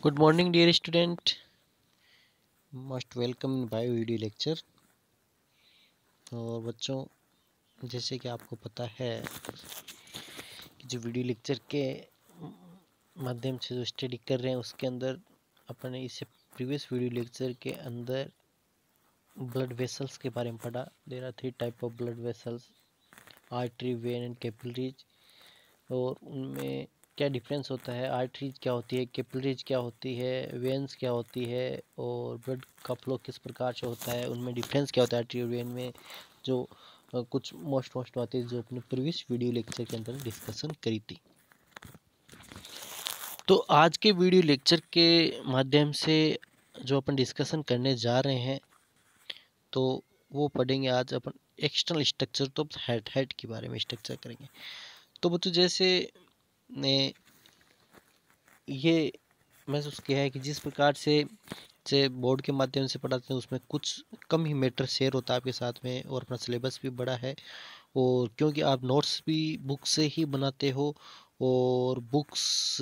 Good morning dear student, most welcome in bio video lecture. और बच्चों, जैसे कि आपको पता है कि जो वीडियो लेक्चर के माध्यम से जो स्टडी कर रहे हैं उसके अंदर अपने इससे प्रीवियस वीडियो लेक्चर के अंदर ब्लड वेसल्स के बारे में पढ़ा। There are 3 type of blood vessels, artery, vein and capillaries. और उनमें क्या डिफरेंस होता है, आर्टरीज क्या होती है, कैपिलरीज क्या होती है, वेन्स क्या होती है, और ब्लड का फ्लो किस प्रकार से होता है, उनमें डिफरेंस क्या होता है आर्टरी और वेन में, जो कुछ मोस्ट बातें जो अपने प्रीवियस वीडियो लेक्चर के अंदर डिस्कशन करी थी। तो आज के वीडियो लेक्चर के माध्यम से जो अपन डिस्कशन करने जा रहे हैं तो वो पढ़ेंगे आज अपन एक्सटर्नल स्ट्रक्चर, तो हेड के बारे में स्ट्रक्चर करेंगे। तो बच्चों, जैसे ने ये महसूस किया है कि जिस प्रकार से बोर्ड के माध्यम से पढ़ाते हैं उसमें कुछ कम ही मैटर शेयर होता है आपके साथ में, और अपना सिलेबस भी बड़ा है। और क्योंकि आप नोट्स भी बुक से ही बनाते हो और बुक्स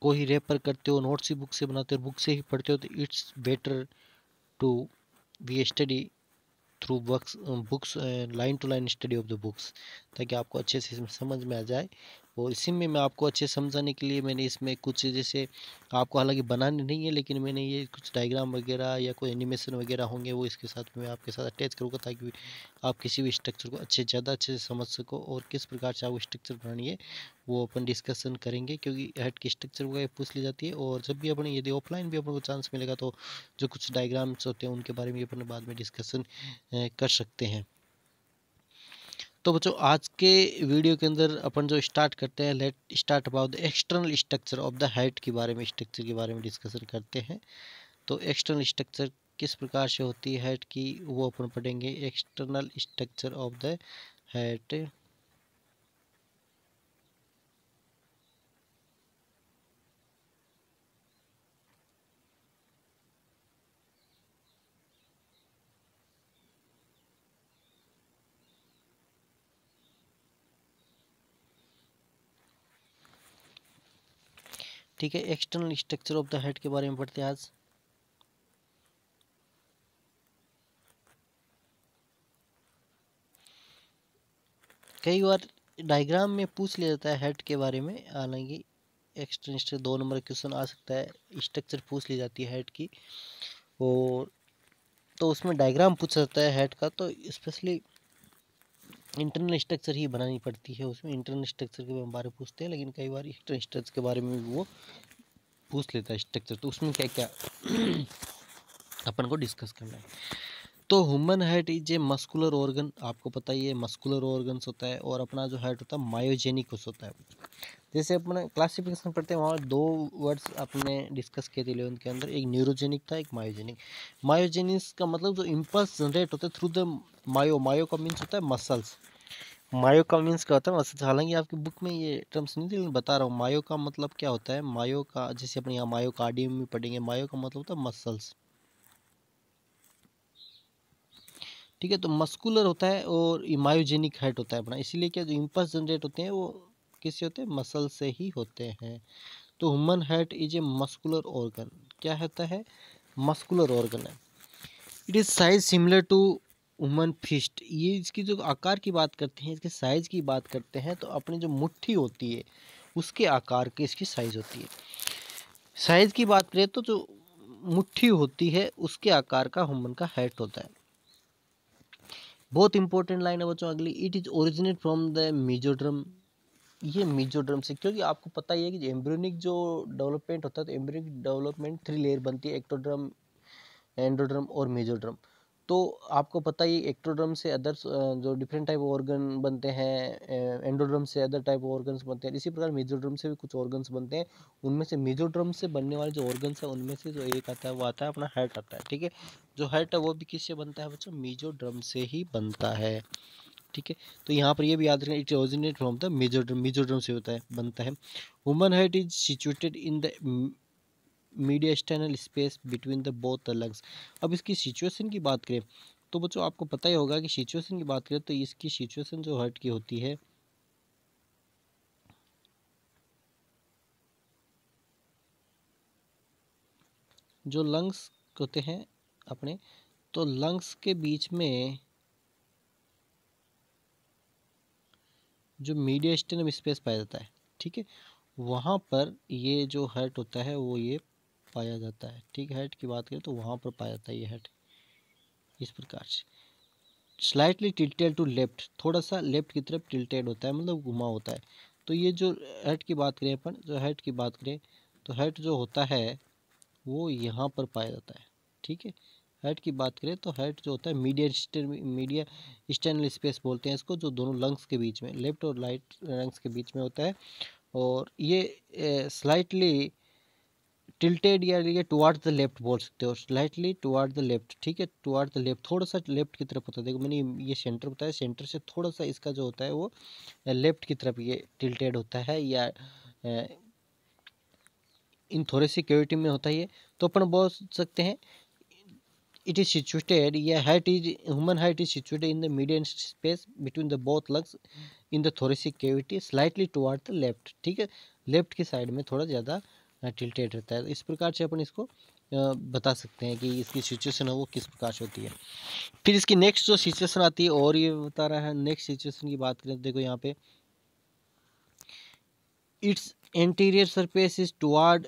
को ही रेफर करते हो, नोट्स ही बुक से बनाते हो, बुक से ही पढ़ते हो, तो it's better to we study through books, line to line study of the books, ताकि आपको अच्छे से इसमें समझ में आ जाए। और इसी में मैं आपको अच्छे समझाने के लिए मैंने इसमें कुछ, जैसे आपको हालांकि बनाने नहीं है, लेकिन मैंने ये कुछ डायग्राम वगैरह या कोई एनिमेशन वगैरह होंगे वो इसके साथ मैं आपके साथ अटैच करूँगा, ताकि आप किसी भी स्ट्रक्चर को ज़्यादा अच्छे से समझ सको, और किस प्रकार से आपको स्ट्रक्चर बनानी है वो अपन डिस्कशन करेंगे। क्योंकि हेड की स्ट्रक्चर वगैरह पूछ ली जाती है, और जब भी अपने यदि ऑफलाइन भी अपन को चांस मिलेगा तो जो कुछ डायग्राम्स होते हैं उनके बारे में अपन बाद में डिस्कशन कर सकते हैं। तो बच्चों, आज के वीडियो के अंदर अपन जो स्टार्ट करते हैं, let start about the external structure of the head के बारे में, स्ट्रक्चर के बारे में डिस्कशन करते हैं। तो एक्सटर्नल स्ट्रक्चर किस प्रकार से होती है हेड की वो अपन पढ़ेंगे। External structure of the head. ठीक है, external structure of the head के बारे में पढ़ते हैं आज। कई बार डायग्राम में पूछ लिया जाता है हेड के बारे में, हालांकि एक्सटर्नल स्ट्रक्चर 2 नंबर क्वेश्चन आ सकता है, स्ट्रक्चर पूछ ली जाती है हेड की, और तो उसमें डायग्राम पूछा जाता है हेड का, तो स्पेशली इंटरनल स्ट्रक्चर ही बनानी पड़ती है। उसमें इंटरनल स्ट्रक्चर के बारे में पूछते हैं, लेकिन कई बार एक्सटर्नल स्ट्रक्चर के बारे में भी वो पूछ लेता है स्ट्रक्चर, तो उसमें क्या क्या अपन को डिस्कस करना है। तो human heart is a muscular organ, आपको पता ही है मस्कुलर ऑर्गन्स होता है, और अपना जो हेड होता है मायोजेनिक होता है। जैसे अपने क्लासिफिकेशन पढ़ते हैं वहाँ 2 वर्ड्स अपने डिस्कस किए थे 11th के अंदर, एक न्यूरोजेनिक था, एक मायोजेनिक। मायोजेनिक्स का मतलब जो इम्पल्स जनरेट होते हैं थ्रू द मायो का मीन्स होता है मसल्स। मायो का मीन्स क्या होता है मसल्स, हालांकि आपकी बुक में ये टर्म्स नहीं थी, लेकिन बता रहा हूँ मायो का मतलब क्या होता है। मायो का जैसे अपने यहाँ मायोकार्डियम में पढ़ेंगे, मायो का मतलब होता है मसल्स। ठीक है, तो मस्कुलर होता है और मायोजेनिक हेड होता है अपना, इसीलिए क्या जो इम्पल्स जनरेट होते हैं वो किससे होते हैं, मसल से ही होते हैं। तो human heart is a muscular organ, क्या होता है, मस्कुलर ऑर्गन है। It is size similar to human fist, ये इसकी जो आकार की बात करते हैं, इसके साइज की बात करते हैं, तो अपनी जो मुट्ठी होती है उसके आकार की इसकी साइज होती है। साइज की बात करें तो जो मुट्ठी होती है उसके आकार का ह्यूमन का हेड होता है। बहुत इंपॉर्टेंट लाइन है बच्चों अगली, it is originate from the mesoderm. ये मेजोड्रम से, क्योंकि आपको पता ही है कि एम्ब्रियोनिक जो डेवलपमेंट होता है, तो एम्ब्रियोनिक डेवलपमेंट 3 लेयर बनती है, एक्टोड्रम, एंडोड्रम और मेजोड्रम। तो आपको पता ही एक्टोड्रम से अदर जो डिफरेंट टाइप ऑर्गन बनते हैं, एंडोड्रम से अदर टाइप ऑर्गन्स बनते हैं, इसी प्रकार मेजोड्रम से भी कुछ ऑर्गन्स बनते हैं। उनमें से मेजोड्रम से बनने वाले जो ऑर्गन्स है उनमें से जो एक आता है वो आता है अपना हार्ट आता है। ठीक है, जो हार्ट है वो भी किससे बनता है बच्चों, मेजोड्रम से ही बनता है। ठीक है, तो यहाँ पर ये भी याद रखना, it originate from the mesoderm, mesoderm से होता है बनता है। Human heart is situated in the mediastinal space between the both the lungs. अब इसकी सिचुएशन की बात करें तो बच्चों आपको पता ही होगा कि सिचुएशन की बात करें तो इसकी सिचुएशन जो हार्ट की होती है, जो लंग्स होते हैं अपने, तो लंग्स के बीच में जो मीडियस्टेनम स्पेस पाया जाता है, ठीक है, वहाँ पर ये जो हेड होता है वो ये पाया जाता है, ठीक है। हेड की बात करें तो वहाँ पर पाया जाता है ये हेड इस प्रकार से। स्लाइटली टिल्टेड टू लेफ्ट, थोड़ा सा लेफ्ट की तरफ टिल्टेड होता है, मतलब घुमा होता है। तो ये जो हेड की बात करें अपन, जो हेड की बात करें तो हेड जो होता है वो यहाँ पर पाया जाता है, ठीक है। हेड की बात करें तो हेड जो होता है मीडिया स्टेनल स्पेस बोलते हैं इसको, जो दोनों लंग्स के बीच में, लेफ्ट और राइट लंग्स के बीच में होता है। और ये स्लाइटली टिल्टेड या ये टुवार्ड द लेफ्ट बोल सकते हो, स्लाइटली टुवार्ड द लेफ्ट, ठीक है, टुवार्ड द लेफ्ट, थोड़ा सा लेफ्ट की तरफ होता है। देखो मैंने ये सेंटर बताया, सेंटर से थोड़ा सा इसका जो होता है वो लेफ्ट की तरफ ये टिल्टेड होता है, या इन थोरेसिक कैविटी में होता है ये। तो अपन बोल सकते हैं it is situated, या height is, human height is situated in the median space between the both lungs in the thoracic cavity slightly toward the left, ठीक है, लेफ्ट की साइड में थोड़ा ज़्यादा टिल्टेड रहता है। इस प्रकार से अपन इसको बता सकते हैं कि इसकी सिचुएशन है वो किस प्रकार से होती है। फिर इसकी नेक्स्ट जो सिचुएशन आती है, और ये बता रहा है नेक्स्ट सिचुएशन की बात करें तो देखो यहाँ पे it's anterior surface is toward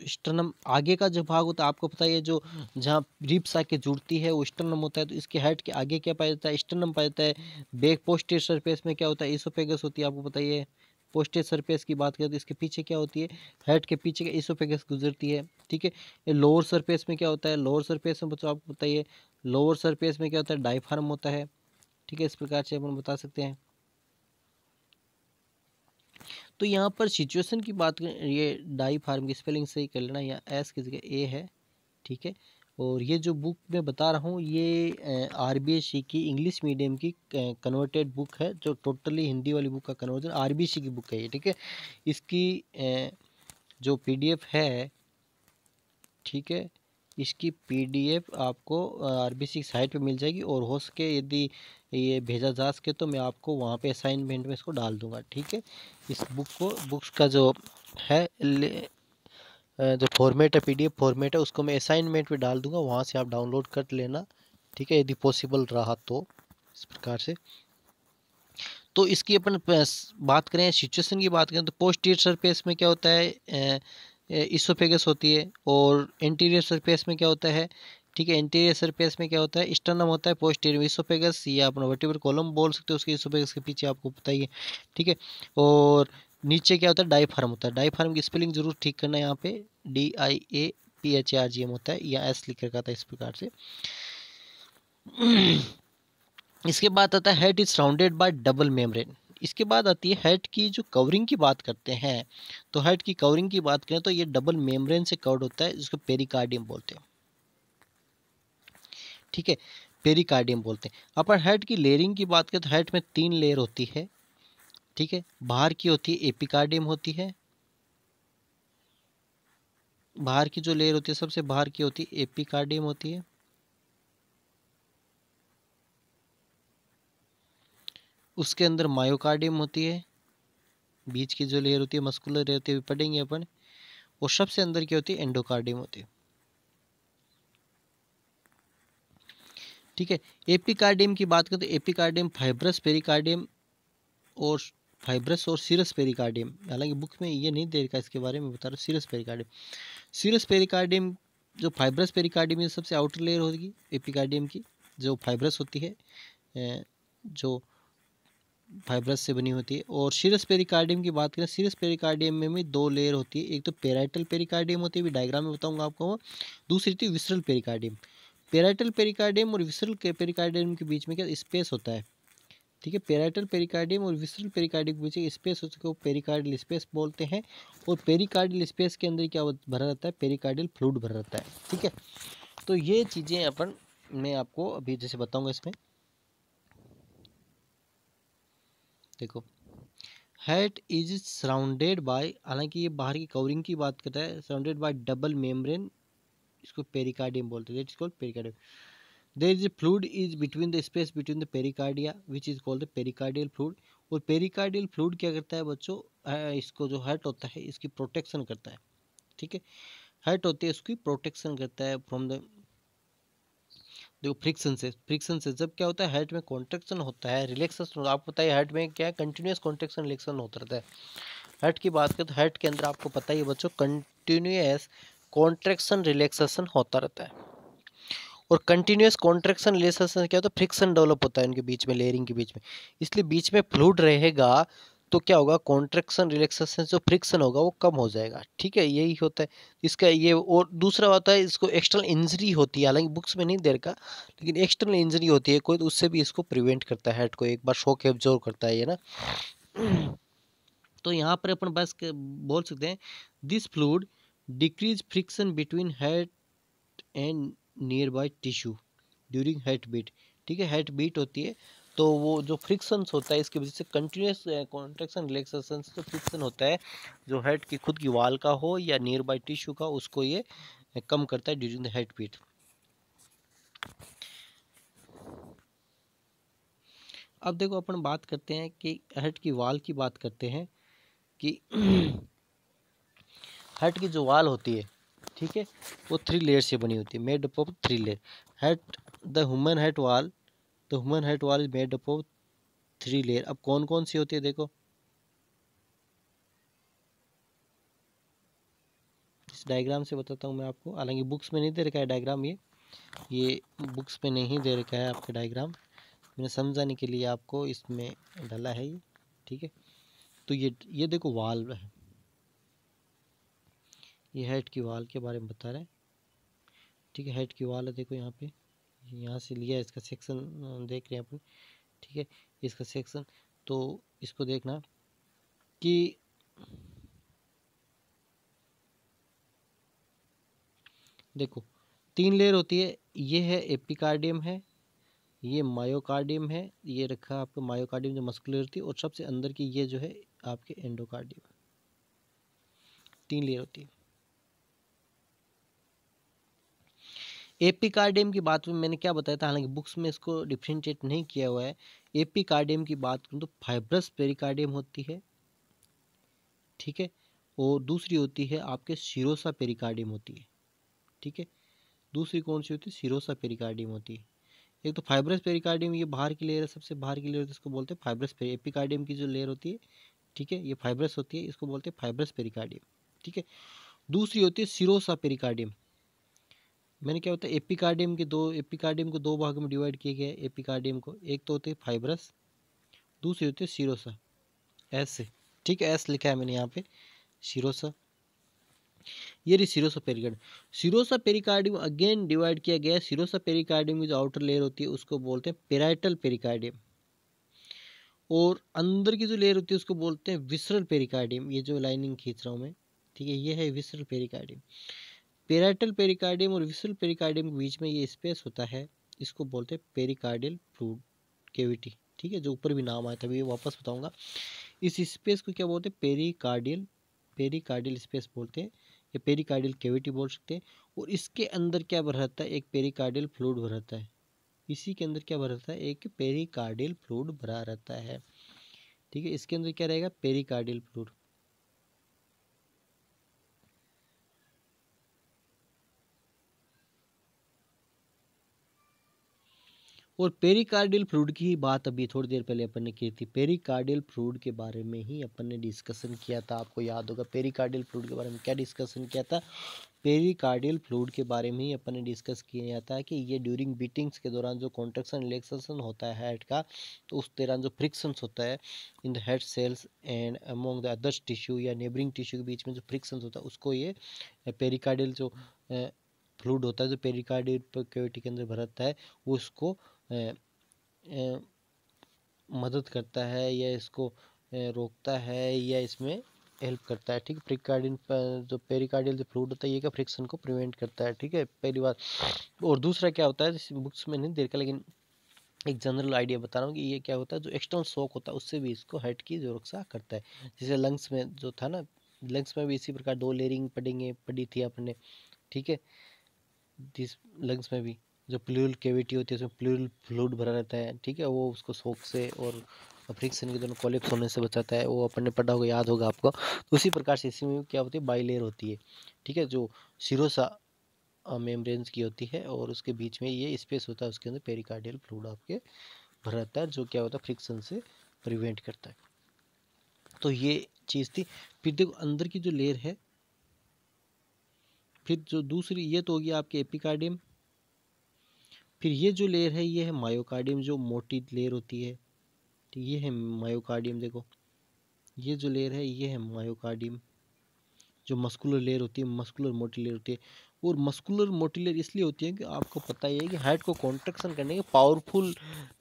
sternum, आगे का जो भाग होता है आपको पता है, जो जहाँ रिब्स आके जुड़ती है वो स्टर्नम होता है। तो इसके हेड के आगे क्या पाया जाता है, स्टर्नम पाया जाता है। बैक पोस्टीरियर सरफेस में क्या होता है, इसोफेगस होती है, आपको पता ही है। पोस्टीरियर सरफेस की बात करें तो इसके पीछे क्या होती है, हेड के पीछे का इसोफेगस गुजरती है, ठीक है। ये लोअर सरफेस में क्या होता है, लोअर सरफेस में बच्चों आपको पता ही है, लोअर सरफेस में क्या होता है, डायफ्राम होता है, ठीक है। इस प्रकार से अपन बता सकते हैं। तो यहाँ पर सिचुएशन की बात करें, ये डायफ्राम की स्पेलिंग सही कर लेना, यहाँ एस की जगह ए है, ठीक है। और ये जो बुक मैं बता रहा हूँ ये आरबीएससी की इंग्लिश मीडियम की कन्वर्टेड बुक है, जो टोटली हिंदी वाली बुक का कन्वर्जन आरबीएससी की बुक है ये, ठीक है। इसकी जो पीडीएफ है, ठीक है, इसकी पीडीएफ आपको आरबीएससी की साइट पे मिल जाएगी। और हो सके यदि ये भेजा जा सके तो मैं आपको वहाँ पे असाइनमेंट में इसको डाल दूँगा, ठीक है। इस बुक्स का जो है जो फॉर्मेट है, पीडीएफ फॉर्मेट है, उसको मैं असाइनमेंट में डाल दूंगा, वहाँ से आप डाउनलोड कर लेना, ठीक है, यदि पॉसिबल रहा तो। इस प्रकार से तो इसकी अपन बात करें, सिचुएशन की बात करें तो पोस्टीरियर सरफेस में क्या होता है, इसोफेगस होती है। और एंटीरियर सरफेस में क्या होता है, ठीक है, एंटीरियर सरफेस में क्या होता है, स्टर्नम होता है। पोस्टीरियर में इसोफेगस, या अपना वर्टिब्रल कॉलम बोल सकते हो उसके, इसोफेगस के पीछे आपको पता ही है, ठीक है। और नीचे क्या होता है, डायफ्राम होता है। डायफ्राम की स्पेलिंग जरूर ठीक करना है, यहाँ पे DIAPHARGM होता है, या एस लिख रखा था इस प्रकार से। इसके बाद आता है head is surrounded by double membrane. इसके बाद आती है हेड की जो कवरिंग की बात करते हैं, तो हेड की कवरिंग की बात करें तो ये डबल मेम्ब्रेन से कवर्ड होता है, जिसको पेरिकार्डियम बोलते हैं, ठीक है, पेरिकार्डियम बोलते हैं। अपन हेड की लेयरिंग की बात करें तो हेड में 3 लेयर होती है, ठीक है। बाहर की होती है एपिकार्डियम होती है, बाहर की जो लेयर होती है सबसे बाहर की होती है एपिकार्डियम होती है। उसके अंदर मायोकार्डियम होती है, बीच की जो लेयर होती है मस्कुलर लेयर होती है, पढ़ेंगे अपन। और सबसे अंदर क्या होती है, एंडोकार्डियम होती है, ठीक है। एपिकार्डियम की बात करें तो एपिकार्डियम फाइब्रस पेरिकार्डियम और फाइब्रस और सीरस पेरिकार्डियम, हालांकि बुक में ये नहीं दे रखा, इसके बारे में बता रहा हूँ। सीरस पेरिकार्डियम, सीरस पेरिकार्डियम, जो फाइब्रस पेरिकार्डियम ये सबसे आउटर लेयर होगी एपिकार्डियम की, जो फाइब्रस होती है, जो फाइब्रस से बनी होती है। और सीरस पेरिकार्डियम की बात करें, सीरस पेरिकार्डियम में भी 2 लेयर होती है, एक तो पेराइटल पेरिकार्डियम होती है, भी डायग्राम में बताऊंगा आपको वो। दूसरी थी विसरल पेरिकार्डियम। पेराइटल पेरिकार्डियम और विसरल पेरिकार्डियम के बीच में क्या स्पेस होता है, ठीक है। पेराइटल पेरिकार्डियम और विसरल पेरिकार्डियम के बीच स्पेस होता है, वो पेरिकार्डियल स्पेस बोलते हैं। और पेरिकार्डियल स्पेस के अंदर क्या भरा रहता है, पेरिकार्डियल फ्लूइड भरा रहता है, ठीक है। तो ये चीज़ें अपन मैं आपको अभी जैसे बताऊंगा इसमें। देखो हेड इज सराउंडेड बाय, हालांकि ये बाहर की कवरिंग की बात करता है, सराउंडेड बाय डबल मेम्ब्रेन, इसको पेरिकार्डियम बोलते हैं, it's called pericardium. There is a fluid is between the space between the pericardia which is called the pericardial fluid. और पेरिकार्डियल फ्लूइड क्या करता है बच्चों, इसको जो हेड होता है इसकी प्रोटेक्शन करता है, ठीक है। हार्ट होती है उसकी प्रोटेक्शन करता है फ्रॉम द, देखो फ्रिक्शन से जब क्या होता है हार्ट में कॉन्ट्रैक्शन होता है, रिलैक्सेशन, आपको पता है हार्ट में क्या कंटिन्यूस कॉन्ट्रैक्शन रिलैक्सेशन होता रहता है। हार्ट की बात करें तो हार्ट के अंदर आपको पता ही है बच्चों, कंटिन्यूस कॉन्ट्रैक्शन रिलैक्सेशन होता रहता है। और कंटिन्यूस कॉन्ट्रैक्शन रिलैक्सेशन क्या होता है, फ्रिक्शन डेवलप होता है उनके बीच में, लेयरिंग के बीच में, इसलिए बीच में फ्लूइड रहेगा तो क्या होगा, कॉन्ट्रैक्शन रिलैक्सेशन जो फ्रिक्शन होगा वो कम हो जाएगा। ठीक है, यही होता है इसका ये। और दूसरा होता है इसको एक्सटर्नल इंजरी होती है, हालांकि बुक्स में नहीं दे रखा, लेकिन एक्सटर्नल इंजरी होती है कोई तो उससे भी इसको प्रिवेंट करता है, हेड को एक बार शॉक एब्जॉर्ब करता है ये ना। तो यहाँ पर अपन बस बोल सकते हैं this fluid decrease friction between heart and nearby tissue during heart beat. ठीक है, हार्ट बीट होती है तो वो जो फ्रिक्शंस होता है इसकी वजह से कंटिन्यूस कॉन्ट्रैक्शन रिलैक्सेशन से जो फ्रिक्शन होता है जो हार्ट की खुद की वाल का हो या नियर बाय टिश्यू का, उसको ये कम करता है ड्यूरिंग द हार्ट बीट। अब देखो अपन बात करते हैं कि हार्ट की वाल की बात करते हैं कि हार्ट की जो वाल होती है, ठीक है, वो 3 लेयर से बनी होती है, made up of 3 layer. Heart the human heart wall, the human heart wall is made up of 3 layer. अब कौन कौन सी होती है देखो, इस डायग्राम से बताता हूँ मैं आपको, हालांकि बुक्स में नहीं दे रखा है डायग्राम, ये बुक्स में नहीं दे रखा है आपके डायग्राम, मैंने समझाने के लिए आपको इसमें डाला है ये। ठीक है, तो ये देखो वाल है, ये हेड की वाल के बारे में बता रहे हैं। ठीक है, हेड की वाल है, देखो यहाँ पे, यहाँ से लिया इसका सेक्शन देख रहे हैं अपन। ठीक है, इसका सेक्शन, तो इसको देखना कि देखो 3 लेयर होती है, ये है एपिकार्डियम है, ये मायोकार्डियम है, ये रखा आपका मायोकार्डियम जो मस्कुलर थी, और सबसे अंदर की ये जो है आपके एंडोकार्डियम। 3 लेयर होती है। एपिकार्डियम की बात में मैंने क्या बताया था, हालांकि बुक्स में इसको डिफ्रेंशिएट नहीं किया हुआ है। एपिकार्डियम की बात करूँ तो फाइब्रस पेरिकार्डियम होती है, ठीक है, और दूसरी होती है आपके सिरोसा पेरिकार्डियम होती है। ठीक है, दूसरी कौन सी होती है, सिरोसा पेरिकार्डियम होती है। एक तो फाइब्रस पेरिकार्डियम, ये बाहर की लेयर है, सबसे बाहर की लेयर जिसको बोलते हैं फाइब्रस पेरी, एपिकार्डियम की जो लेयर होती है, ठीक है, ये फाइब्रस होती है, इसको बोलते हैं फाइब्रस पेरिकार्डियम। ठीक है, दूसरी होती है सिरोसा पेरिकार्डियम। मैंने क्या होता है, एपिकार्डियम को दो भागों में डिवाइड किया गया है एपिकार्डियम को, एक तो होती है फाइब्रस, दूसरी होती है सिरोसा, एस से। ठीक है, एस लिखा है मैंने यहाँ पे, सिरोसा, ये रही serosa pericardium. Serosa pericardium again divide किया गया है, सिरोसा पेरिकार्डियम की जो आउटर लेयर होती है उसको बोलते हैं पेराइटल पेरिकार्डियम, और अंदर की जो लेयर होती है उसको बोलते हैं विसरल पेरिकार्डियम। ये जो लाइनिंग खींच रहा हूँ मैं, ठीक है, ये है विसरल पेरिकार्डियम। पेराइटल पेरिकार्डियम और विसरल पेरिकार्डियम के बीच में ये स्पेस होता है, इसको बोलते हैं पेरिकार्डियल फ्लूइड कैविटी। ठीक है, जो ऊपर भी नाम आया था, अभी वापस बताऊंगा। इस स्पेस को क्या बोलते हैं, पेरिकार्डियल स्पेस बोलते हैं, या पेरिकार्डियल कैविटी बोल सकते हैं। और इसके अंदर क्या भरा रहता है, एक पेरिकार्डियल फ्लूइड भरा रहता है, इसी के अंदर क्या भरा रहता है, एक पेरिकार्डियल फ्लूइड भरा रहता है। ठीक है, इसके अंदर क्या रहेगा, पेरिकार्डियल फ्लूइड। और पेरिकार्डियल फ्लूइड की ही बात अभी थोड़ी देर पहले अपन ने की थी, पेरिकार्डियल फ्लूइड के बारे में ही अपन ने डिस्कशन किया था, आपको याद होगा पेरिकार्डियल फ्लूइड के बारे में क्या डिस्कशन किया था। पेरिकार्डियल फ्लूइड के बारे में ही अपन ने डिस्कस किया था कि ये ड्यूरिंग बीटिंग्स के दौरान जो कॉन्ट्रैक्शन रिलैक्सेशन होता है हार्ट का, तो उस दौरान जो फ्रिक्शंस होता है in the heart cells and among the others tissue या नेबरिंग टिश्यू के बीच में जो फ्रिक्शंस होता है उसको ये पेरिकार्डियल जो फ्लूइड होता है जो पेरिकार्डियल कैविटी के अंदर भरता है, वो उसको मदद करता है या इसको रोकता है या इसमें हेल्प करता है। ठीक है, पेरिकार्डियल जो पेरिकार्डियल जो फ्लूइड होता है ये का फ्रिक्शन को प्रिवेंट करता है। ठीक है, पहली बात। और दूसरा क्या होता है, जैसे बुक्स में नहीं देखा, लेकिन एक जनरल आइडिया बता रहा हूँ कि ये क्या होता है, जो एक्सटर्नल शॉक होता है उससे भी इसको हार्ट की जो रक्षा करता है। जैसे लंग्स में जो था ना, लंग्स में भी इसी प्रकार 2 लेयरिंग पड़ी थी अपने। ठीक है, जिस लंग्स में भी जो प्लूरल कैविटी होती है उसमें प्लूरल फ्लूइड भरा रहता है, ठीक है, वो उसको शॉक से और फ्रिक्शन के दोनों कोलेप्स होने से बचाता है, वो अपन ने पढ़ा होगा, याद होगा आपको। तो उसी प्रकार से इसमें क्या होती है, बाइलेयर होती है, ठीक है, जो सिरोसा मेम्ब्रेन्स की होती है और उसके बीच में ये स्पेस होता है, उसके अंदर पेरिकार्डियल फ्लूइड आपके भर रहता है, जो क्या होता है फ्रिक्शन से प्रिवेंट करता है। तो ये चीज़ थी। फिर देखो अंदर की जो लेयर है, फिर जो दूसरी, ये तो होगी आपके एपिकार्डियम। फिर ये जो लेयर है ये है मायोकार्डियम, जो मोटी लेयर होती है, तो ये है मायोकार्डियम। देखो ये जो लेयर है ये है मायोकार्डियम, जो मस्कुलर लेयर होती है, मस्कुलर मोटी लेयर होती है। और मस्कुलर मोटी लेयर इसलिए होती है कि आपको पता ही है कि हार्ट को कॉन्ट्रैक्शन करने के, पावरफुल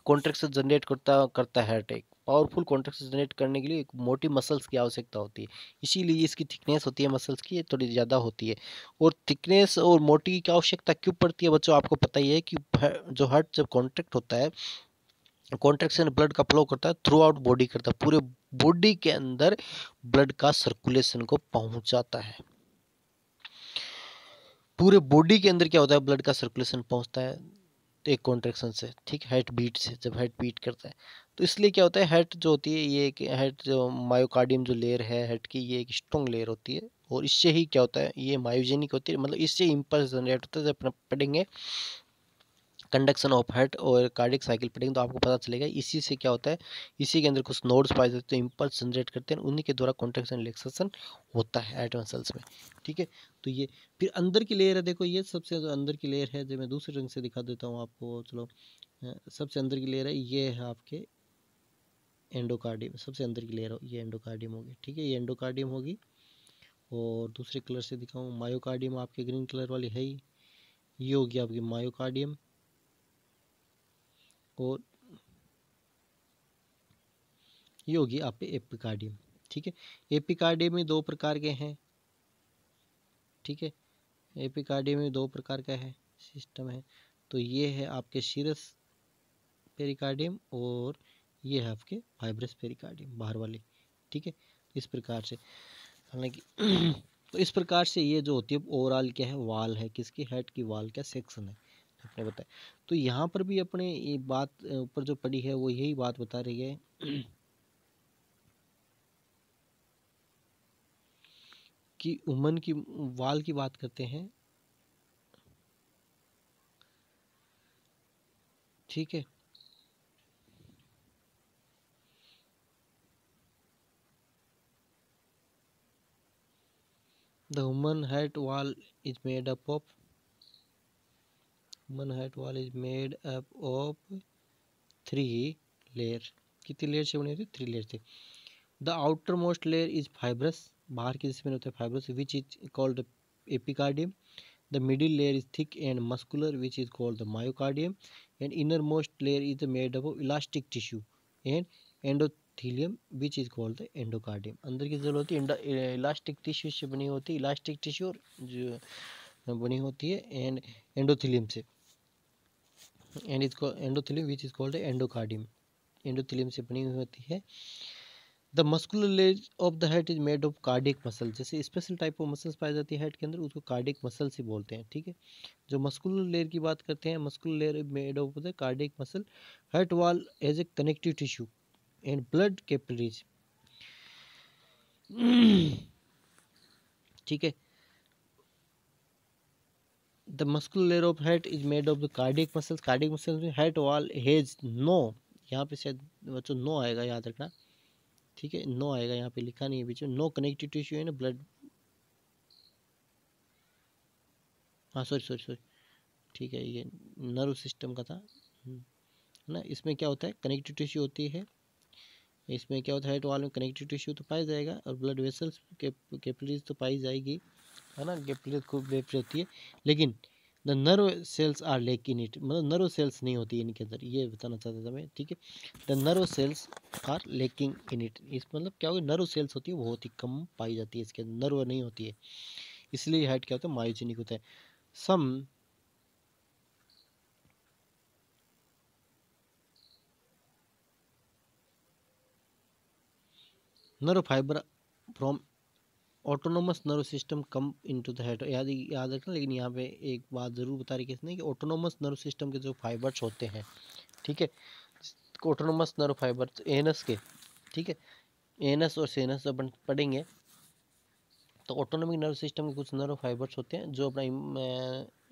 कॉन्ट्रैक्शन जनरेट करता है हार्ट। एक पावरफुल कॉन्ट्रैक्शन जनरेट करने के लिए एक मोटी मसल्स की आवश्यकता होती है, इसीलिए इसकी थिकनेस होती है मसल्स की, ये थोड़ी ज़्यादा होती है। और थिकनेस और मोटी की आवश्यकता क्यों पड़ती है बच्चों, आपको पता ही है कि जो हार्ट जब कॉन्ट्रैक्ट होता है, कॉन्ट्रैक्शन ब्लड का फ्लो करता है थ्रू आउट बॉडी करता है, पूरे बॉडी के अंदर ब्लड का सर्कुलेशन को पहुंचाता है। पूरे बॉडी के अंदर क्या होता है, ब्लड का सर्कुलेशन पहुंचता है एक कॉन्ट्रैक्शन से, ठीक, हार्ट बीट से, जब हार्ट बीट करता है। तो इसलिए क्या होता है, हार्ट जो होती है ये एक हार्ट जो मायोकार्डियम जो लेयर है हार्ट की, ये एक स्ट्रॉन्ग लेयर होती है। और इससे ही क्या होता है, ये मायोजेनिक होती है, मतलब इससे इम्पल्स जनरेट होता है। जब अपन पढ़ेंगे कंडक्शन ऑफ हार्ट और कार्डियक साइकिल पढ़ेंगे तो आपको पता चलेगा इसी से क्या होता है, इसी के अंदर कुछ नोड्स पाए जाते हैं, इम्पल्स जनरेट करते हैं, उन्हीं के द्वारा कॉन्ट्रैक्शन रिलैक्सेशन होता है हार्ट मसल्स में, ठीक है। तो ये फिर अंदर की लेयर है, देखो ये सबसे जो अंदर की लेयर है, जो मैं दूसरे रंग से दिखा देता हूँ आपको, चलो सबसे अंदर की लेयर है, ये है आपके एंडोकार्डियम, सबसे अंदर की लेयर ये एंडोकार्डियम होगी, ठीक है, ये एंडोकार्डियम होगी। और दूसरे कलर से दिखाऊँ, मायोकार्डियम आपके ग्रीन कलर वाली है ही, ये होगी आपकी मायोकार्डियम। और ये होगी आप पे एपिकार्डियम, ठीक है। एपिकार्डियम में दो प्रकार के हैं, ठीक है, एपिकार्डियम में दो प्रकार का है सिस्टम है। तो ये है आपके सीरस पेरिकार्डियम और ये है आपके फाइब्रस पेरिकार्डियम बाहर वाली, ठीक है। इस प्रकार से, हालांकि तो इस प्रकार से ये जो होती है ओवरऑल क्या है, वाल है, किसकी, हेड की वाल का सेक्शन है, आपने बताया। तो यहाँ पर भी अपने ये बात ऊपर जो पड़ी है वो यही बात बता रही है कि वुमन की वाल की बात करते हैं, ठीक है। The human head wall is made up of three layer। कितनी लेयर से बनी होती है, 3 लेयर से। The outer most layer is fibrous, बाहर की जिसमें होता है fibrous, which is called epicardium. The middle layer is thick and muscular, which is called the myocardium. And inner most layer is made up of elastic tissue and endothelium, which is called the endocardium. अंदर की जो होती है elastic tissue से बनी होती है, elastic tissue जो बनी होती है एंड एंडोथीलियम से, एंड इसको endothelium which is called endocardium, endothelium से बनी हुई होती है। The muscular layer of the head is made of cardiac muscle, जैसे स्पेशल टाइप ऑफ मसल्स पाई जाती है हेड के अंदर, उसको कार्डियक मसल्स ही बोलते हैं, ठीक है। जो मस्कुलर लेयर की बात करते हैं, muscular layer made of the cardiac muscle, heart wall as a connective tissue and blood capillaries, ठीक है। The muscular layer of heart is made of the cardiac muscles, cardiac muscles में heart wall has no, यहाँ पे शायद बच्चों no आएगा, याद रखना, ठीक है, नो आएगा, यहाँ पे लिखा नहीं है बीच में, नो कनेक्टिव टिश्यू है ना ब्लड, हाँ सॉरी सॉरी सॉरी, ठीक है, ये नर्व सिस्टम का था, ना, इसमें क्या होता है कनेक्टिव टिश्यू होती है, इसमें क्या होता है हेड वॉल में कनेक्टिव टिश्यू तो पाया जाएगा और ब्लड वेसल्स कैपिलरीज तो पाई जाएगी, है ना, कैपिलरीज खूब वेप होती है, लेकिन the nerve cells are lack in it, मतलब नर्व सेल्स नहीं होती इनके अंदर, ये बताना चाहता था मैं, ठीक है। The nerve cells are lacking in it, इस मतलब क्या होगा, नर्व सेल्स होती है बहुत ही कम पाई जाती है इसके अंदर, नर्व नहीं होती है, इसलिए हेड क्या होता है मायोजेनिक होता है। Some nerve fibre from autonomous nerve system come into the head, याद रखना, लेकिन यहाँ पे एक बात ज़रूर बता रही है कि ऑटोनोमस नर्व सिस्टम के जो फाइबर्स होते हैं, ठीक है, ऑटोनोमस नर्व फाइबर एएनएस के, ठीक है, एएनएस और सीएनएस अपन पढ़ेंगे। तो ऑटोनोमिक नर्व सिस्टम के कुछ नर्व फाइबर्स होते हैं जो अपना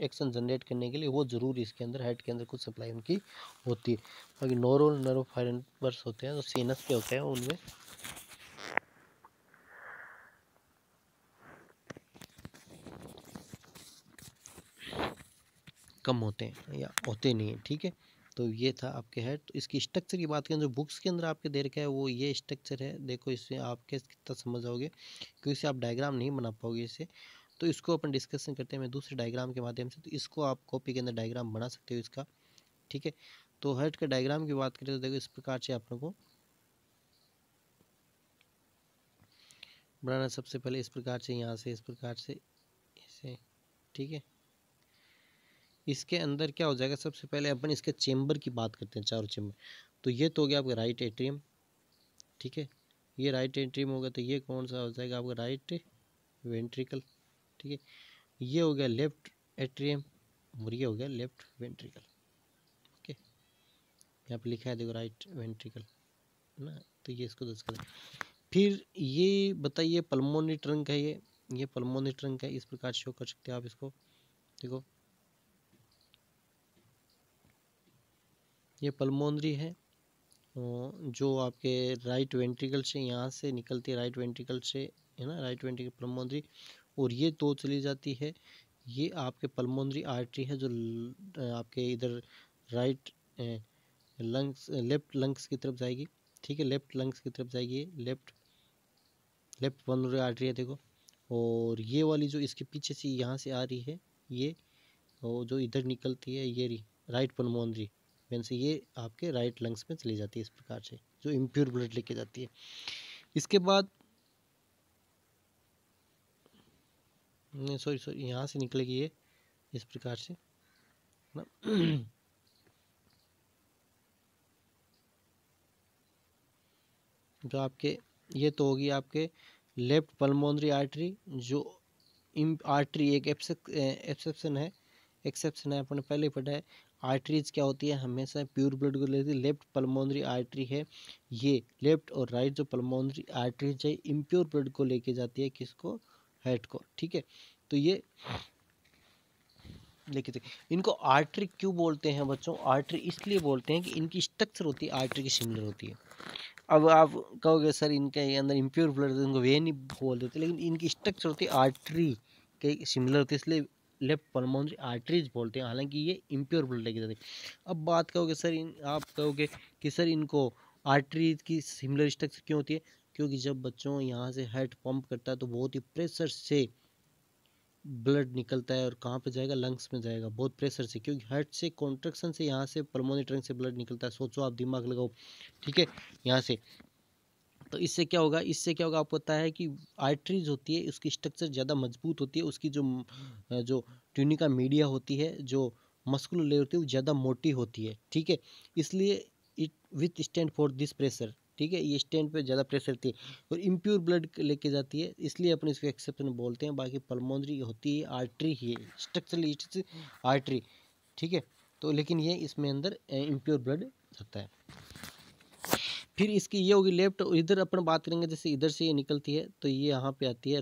एक्शन जनरेट करने के लिए वो जरूर इसके अंदर हेड के अंदर कुछ सप्लाई उनकी होती है। बाकी नॉर्मल नर्व फाइबर्स होते हैं जो सीएनएस के होते हैं उनमें कम होते हैं या होते नहीं है, ठीक है। तो ये था आपके हेड। तो इसकी स्ट्रक्चर की बात करें जो बुक्स के अंदर आपके दे रखा है वो ये स्ट्रक्चर है। देखो इससे आप कितना समझ आओगे क्योंकि इससे आप डायग्राम नहीं बना पाओगे इससे। तो इसको अपन डिस्कशन करते हैं मैं दूसरे डायग्राम के माध्यम से। तो इसको आप कॉपी के अंदर डायग्राम बना सकते हो इसका, ठीक है। तो हेड के डायग्राम की बात करें तो देखो इस प्रकार से आप लोगों को बनाना। सबसे पहले इस प्रकार से यहाँ से इस प्रकार से ऐसे, ठीक है। इसके अंदर क्या हो जाएगा, सबसे पहले अपन इसके चेम्बर की बात करते हैं, चारों चेम्बर। तो ये तो हो गया आपका राइट एट्रियम, ठीक है। ये राइट एट्रियम होगा तो ये कौन सा हो जाएगा आपका राइट वेंट्रिकल, ठीक है। ये हो गया लेफ्ट एट्रियम और ये हो गया लेफ्ट वेंट्रिकल, ओके। यहाँ पे लिखा है देखो राइट वेंट्रिकल ना, तो ये इसको दस कर। फिर ये बताइए पल्मोनरी ट्रंक है, ये पल्मोनरी ट्रंक है। इस प्रकार शो कर सकते हैं आप इसको, देखो ये पल्मोनरी है जो आपके राइट वेंट्रिकल से यहाँ से निकलती है, राइट वेंट्रिकल से, है ना, राइट वेंट्रिकल पल्मोनरी। और ये तो चली जाती है, ये आपके पल्मोनरी आर्टरी है जो आपके इधर राइट लंग्स, लेफ्ट लंग्स की तरफ जाएगी, ठीक है। लेफ्ट लंग्स की तरफ जाएगी, लेफ्ट पल्मोनरी आर्टरी है देखो। और ये वाली जो इसके पीछे से यहाँ से आ रही है ये, और जो इधर निकलती है ये राइट पल्मोनरी वेन से ये आपके राइट लंग्स में चली जाती है इस प्रकार से, जो इम्प्योर ब्लड लेके जाती है। इसके बाद सॉरी यहाँ से निकलेगी ये इस प्रकार से ना। जो आपके ये तो होगी आपके लेफ्ट पल्मोनरी आर्टरी, जो आर्टरी एक एक्सेप्शन है, अपन पहले पढ़ा है। आर्टरीज क्या होती है, हमेशा प्योर ब्लड को लेती है। लेफ्ट पल्मोनरी आर्टरी है, ये लेफ्ट और राइट जो पल्मोनरी आर्टरीज है इम्प्योर ब्लड को लेके जाती है, किसको, हेड को, ठीक है। तो ये लेके इनको आर्टरी क्यों बोलते हैं बच्चों, आर्टरी इसलिए बोलते हैं कि इनकी स्ट्रक्चर होती है आर्टरी की सिमिलर होती है। अब आप कहोगे सर इनके अंदर इम्प्योर ब्लड इनको वे नहीं बोल देते, लेकिन इनकी स्ट्रक्चर होती है आर्टरी के सिमिलर होती है, इसलिए लेफ्ट पल्मोनरी आर्टरीज बोलते हैं, हालांकि ये इम्प्योर ब्लड लेके जाते हैं। अब बात कहोगे सर आप कहोगे कि सर इनको आर्टरीज की सिमिलर स्ट्रक्चर क्यों होती है, क्योंकि जब बच्चों यहाँ से हार्ट पंप करता है तो बहुत ही प्रेशर से ब्लड निकलता है और कहाँ पे जाएगा, लंग्स में जाएगा, बहुत प्रेशर से, क्योंकि हार्ट से कॉन्ट्रैक्शन से यहाँ से पल्मोनरी ट्रंक से ब्लड निकलता है। सोचो आप, दिमाग लगाओ, ठीक है, यहाँ से। तो इससे क्या होगा, आपको पता है कि आर्टरीज होती है उसकी स्ट्रक्चर ज़्यादा मजबूत होती है, उसकी जो ट्यूनिका मीडिया होती है, जो मस्कुलर लेयर होती है वो ज़्यादा मोटी होती है, ठीक है। इसलिए it with stand for this pressure, ठीक है, ये स्टैंड पे ज़्यादा प्रेशर होती है और इम्प्योर ब्लड लेके जाती है, इसलिए अपन इसको एक्सेप्शन बोलते हैं। बाकी पल्मोनरी होती है आर्टरी ही, स्ट्रक्चरली आर्टरी, ठीक है। तो लेकिन ये इसमें अंदर इम्प्योर ब्लड जाता है। फिर इसकी ये होगी लेफ्ट, इधर अपन बात करेंगे जैसे इधर से ये निकलती है तो ये यहाँ पे आती है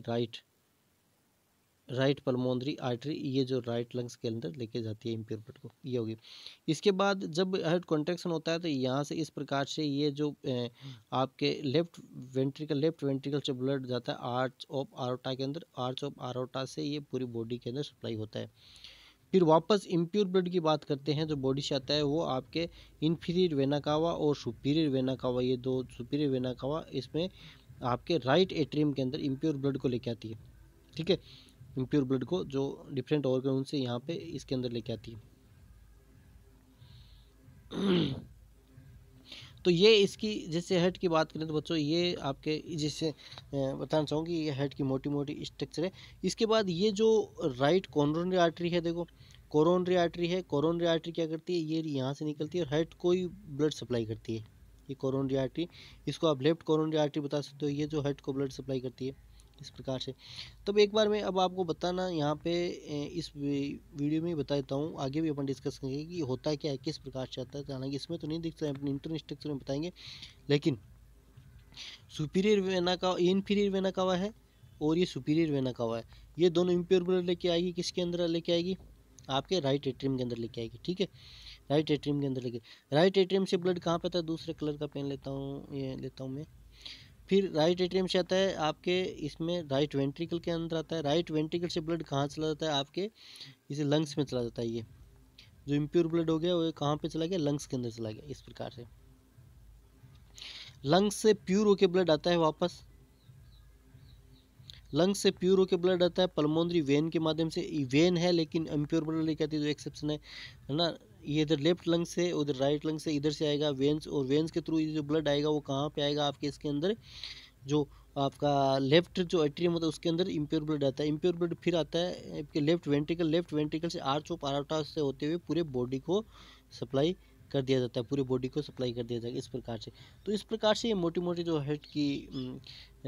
राइट पल्मोनरी आर्टरी, ये जो राइट लंग्स के अंदर लेके जाती है इम्प्योर ब्लड को, ये होगी। इसके बाद जब हार्ट कॉन्ट्रैक्शन होता है तो यहाँ से इस प्रकार से ये जो आपके लेफ्ट वेंट्रिकल से ब्लड जाता है आर्च ऑफ आर्टा के अंदर, आर्च ऑफ आर्टा से ये पूरी बॉडी के अंदर सप्लाई होता है। फिर वापस इम्प्योर ब्लड की बात करते हैं, जो बॉडी से आता है वो आपके इन्फीरियर वेना कावा और सुपीरियर वेना कावा, ये दो सुपीरियर वेना कावा इसमें आपके राइट एट्रियम के अंदर इम्प्योर ब्लड को लेके आती है, ठीक है। इम्प्योर ब्लड को जो डिफरेंट ऑर्गन से यहाँ पे इसके अंदर लेके आती है। तो ये इसकी जैसे हेड की बात करें तो बच्चों ये आपके जैसे बताना चाहूँगी, ये हेड की मोटी मोटी स्ट्रक्चर है। इसके बाद ये जो राइट कोरोनरी आर्टरी है, देखो कोरोनरी आर्टरी है, कोरोनरी आर्टरी क्या करती है, ये यहाँ से निकलती है और हेड को ही ब्लड सप्लाई करती है, ये कोरोनरी आर्टरी। इसको आप लेफ्ट कोरोनरी आर्टरी बता सकते हो, ये जो हेड को ब्लड सप्लाई करती है इस प्रकार से। तब एक बार मैं अब आपको बताना यहाँ पे इस वीडियो में ही बता देता हूँ, आगे भी अपन डिस्कस करेंगे कि होता क्या है, किस प्रकार से आता है। हालांकि इसमें तो नहीं दिखता है, अपने इंटरनल स्ट्रक्चर में बताएंगे। लेकिन सुपीरियर वेना का इनफीरियर वेना कावा है और ये सुपीरियर वेना कावा है, ये दोनों इम्प्योर ब्लड लेके आएगी, किसके अंदर लेके आएगी, आपके राइट एट्रियम के अंदर लेके आएगी। ठीक है, राइट एट्रियम के अंदर लेके, राइट एट्रियम से ब्लड कहाँ पे आता है, दूसरे कलर का पेन लेता हूँ, ये लेता हूँ मैं। फिर राइट एट्रियम से आता है आपके इसमें राइट वेंट्रिकल के अंदर आता है। राइट वेंट्रिकल से ब्लड कहाँ चला जाता है, आपके इसे लंग्स में चला जाता है। ये जो इम्प्योर ब्लड हो गया वो कहाँ पे चला गया, लंग्स के अंदर चला गया। इस प्रकार से लंग्स से प्योर होके ब्लड आता है वापस, लंग्स से प्योर होकर ब्लड आता है पल्मोनरी वेन के माध्यम से। वेन है लेकिन इम्प्योर ब्लड लेके आती है, जो एक्सेप्शन है ना। ये इधर लेफ्ट लंग से, उधर राइट लंग से, इधर से आएगा वेन्स, और वेन्स के थ्रू ये जो ब्लड आएगा वो कहाँ पे आएगा, आपके इसके अंदर जो आपका लेफ्ट जो एट्रियम होता है उसके अंदर इम्प्योर ब्लड आता है। इम्प्योर ब्लड फिर आता है आपके लेफ्ट वेंट्रिकल, लेफ्ट वेंट्रिकल से आर्च ऑफ अराटा से होते हुए पूरे बॉडी को सप्लाई कर दिया जाता है, पूरे बॉडी को सप्लाई कर दिया जाएगा इस प्रकार से। तो इस प्रकार से ये मोटी मोटी जो हेड की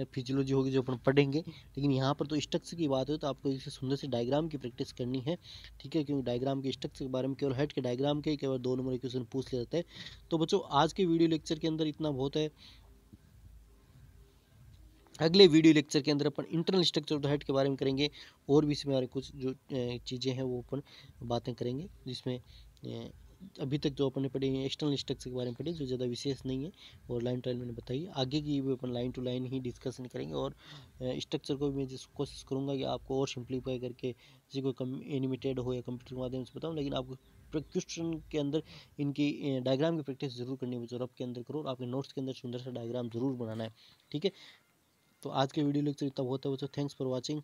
फिजियोलॉजी होगी जो अपन पढ़ेंगे। लेकिन यहाँ पर तो स्ट्रक्चर की बात है तो आपको इसे सुंदर से डायग्राम की प्रैक्टिस करनी है। ठीक है, क्योंकि डायग्राम के स्ट्रक्चर के बारे में केवल हेड के डायग्राम के केवल 2 नंबर क्वेश्चन पूछ लिया जाता है। तो बच्चों आज के वीडियो लेक्चर के अंदर इतना बहुत है। अगले वीडियो लेक्चर के अंदर अपन internal structure of the head के बारे में करेंगे, और भी इसमें हमारे कुछ जो चीज़ें हैं वो अपन बातें करेंगे, जिसमें अभी तक जो अपन ने पढ़ी है एक्सटर्नल स्ट्रक्चर के बारे में पढ़ी, जो ज़्यादा विशेष नहीं है, और लाइन टू लाइन मैंने बताई। आगे की भी अपन लाइन टू लाइन ही डिस्कशन करेंगे, और स्ट्रक्चर को भी मैं जिस कोशिश करूँगा कि आपको और सिंप्लीफाई करके, किसी को कम एनिमेटेड हो या कंप्यूटर के माध्यम से बताऊँ, लेकिन आपको क्वेश्चन के अंदर इनकी डायग्राम की प्रैक्टिस जरूर करनी है। जो रफ के अंदर करो, और आपके नोट्स के अंदर सुंदर सा डायग्राम जरूर बनाना है। ठीक है, तो आज के वीडियो लेक्चर इतना बहुत है बच्चों। Thanks for watching.